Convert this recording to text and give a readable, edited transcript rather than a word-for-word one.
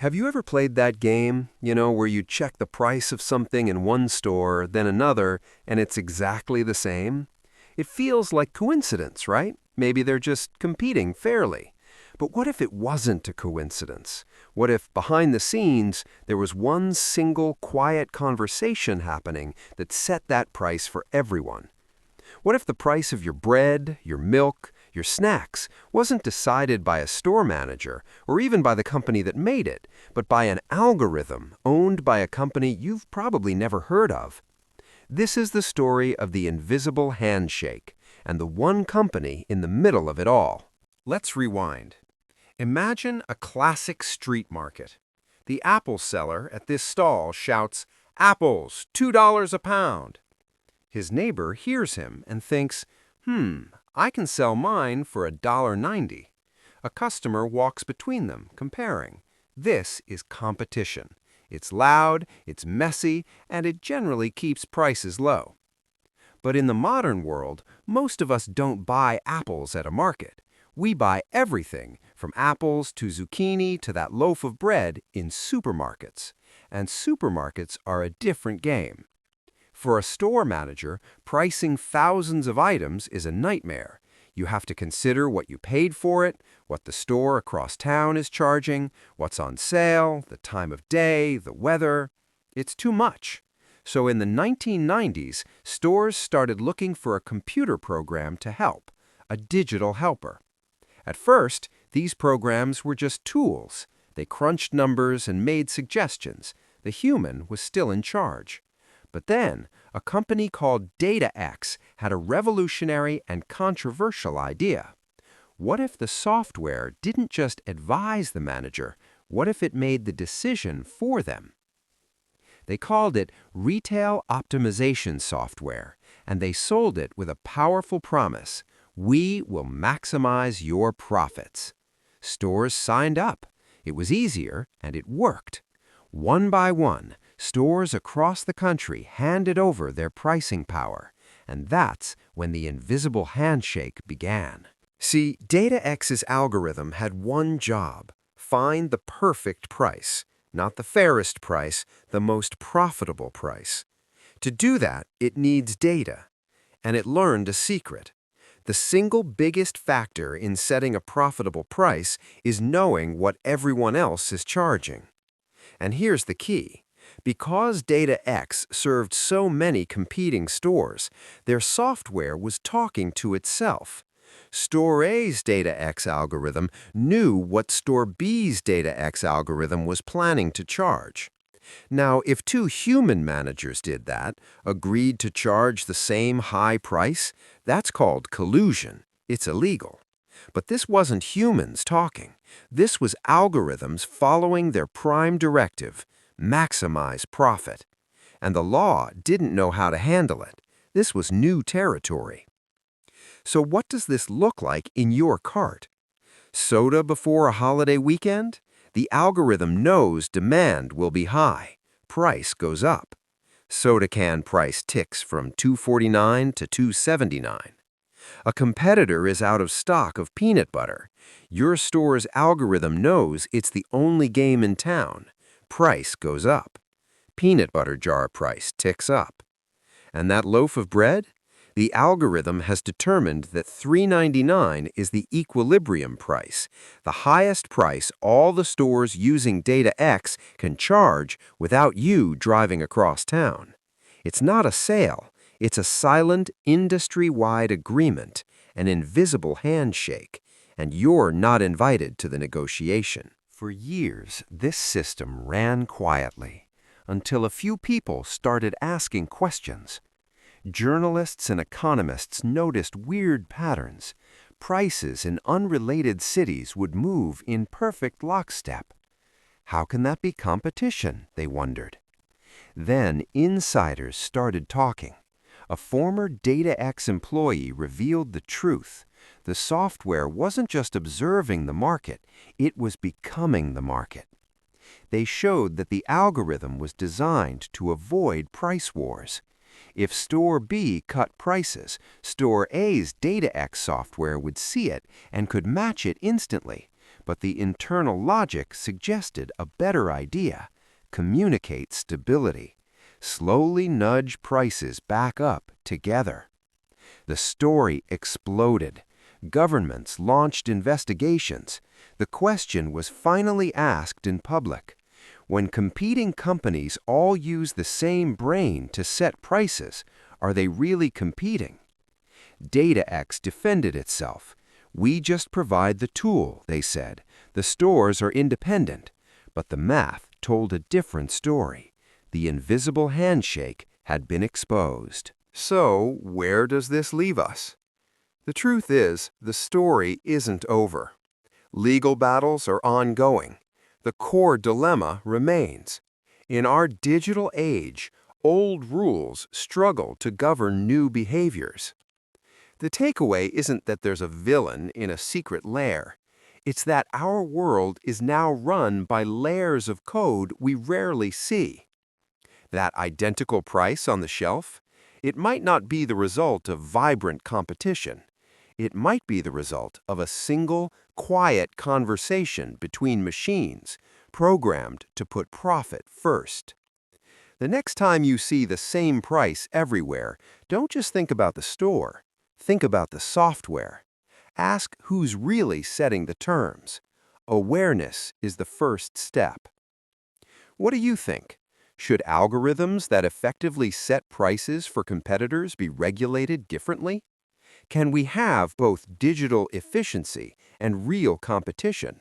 Have you ever played that game, where you check the price of something in one store, then another, and it's exactly the same? It feels like coincidence, right? Maybe they're just competing fairly. But what if it wasn't a coincidence? What if behind the scenes there was one single quiet conversation happening that set that price for everyone? What if the price of your bread, your milk, your snacks wasn't decided by a store manager or even by the company that made it, but by an algorithm owned by a company you've probably never heard of? This is the story of the invisible handshake and the one company in the middle of it all. Let's rewind. Imagine a classic street market. The apple seller at this stall shouts, "Apples, $2 a pound." His neighbor hears him and thinks, I can sell mine for $1.90. A customer walks between them, comparing. This is competition. It's loud, it's messy, and it generally keeps prices low. But in the modern world, most of us don't buy apples at a market. We buy everything, from apples to zucchini to that loaf of bread, in supermarkets. And supermarkets are a different game. For a store manager, pricing thousands of items is a nightmare. You have to consider what you paid for it, what the store across town is charging, what's on sale, the time of day, the weather. It's too much. So in the 1990s, stores started looking for a computer program to help, a digital helper. At first, these programs were just tools. They crunched numbers and made suggestions. The human was still in charge. But then, a company called DataX had a revolutionary and controversial idea. What if the software didn't just advise the manager? What if it made the decision for them? They called it retail optimization software, and they sold it with a powerful promise: we will maximize your profits. Stores signed up. It was easier, and it worked. One by one, stores across the country handed over their pricing power, and that's when the invisible handshake began. See, DataX's algorithm had one job: find the perfect price, not the fairest price, the most profitable price. To do that, it needs data, and it learned a secret. The single biggest factor in setting a profitable price is knowing what everyone else is charging. And here's the key. Because DataX served so many competing stores, their software was talking to itself. Store A's DataX algorithm knew what Store B's DataX algorithm was planning to charge. Now, if two human managers did that, agreed to charge the same high price, that's called collusion. It's illegal. But this wasn't humans talking. This was algorithms following their prime directive: maximize profit. And the law didn't know how to handle it. This was new territory. So what does this look like in your cart? Soda before a holiday weekend? The algorithm knows demand will be high. Price goes up. Soda can price ticks from $2.49 to $2.79. A competitor is out of stock of peanut butter. Your store's algorithm knows it's the only game in town. Price goes up. Peanut butter jar price ticks up. And that loaf of bread? The algorithm has determined that $3.99 is the equilibrium price, the highest price all the stores using DataX can charge without you driving across town. It's not a sale. It's a silent, industry-wide agreement, an invisible handshake, and you're not invited to the negotiation. For years, this system ran quietly, until a few people started asking questions. Journalists and economists noticed weird patterns. Prices in unrelated cities would move in perfect lockstep. How can that be competition, they wondered. Then insiders started talking. A former DataX employee revealed the truth. The software wasn't just observing the market, it was becoming the market. They showed that the algorithm was designed to avoid price wars. If Store B cut prices, Store A's DataX software would see it and could match it instantly. But the internal logic suggested a better idea: communicate stability. Slowly nudge prices back up together. The story exploded. Governments launched investigations. The question was finally asked in public. When competing companies all use the same brain to set prices, are they really competing? DataX defended itself. We just provide the tool, they said. The stores are independent. But the math told a different story. The invisible handshake had been exposed. So, where does this leave us? The truth is, the story isn't over. Legal battles are ongoing. The core dilemma remains. In our digital age, old rules struggle to govern new behaviors. The takeaway isn't that there's a villain in a secret lair. It's that our world is now run by layers of code we rarely see. That identical price on the shelf? It might not be the result of vibrant competition. It might be the result of a single, quiet conversation between machines, programmed to put profit first. The next time you see the same price everywhere, don't just think about the store. Think about the software. Ask who's really setting the terms. Awareness is the first step. What do you think? Should algorithms that effectively set prices for competitors be regulated differently? Can we have both digital efficiency and real competition?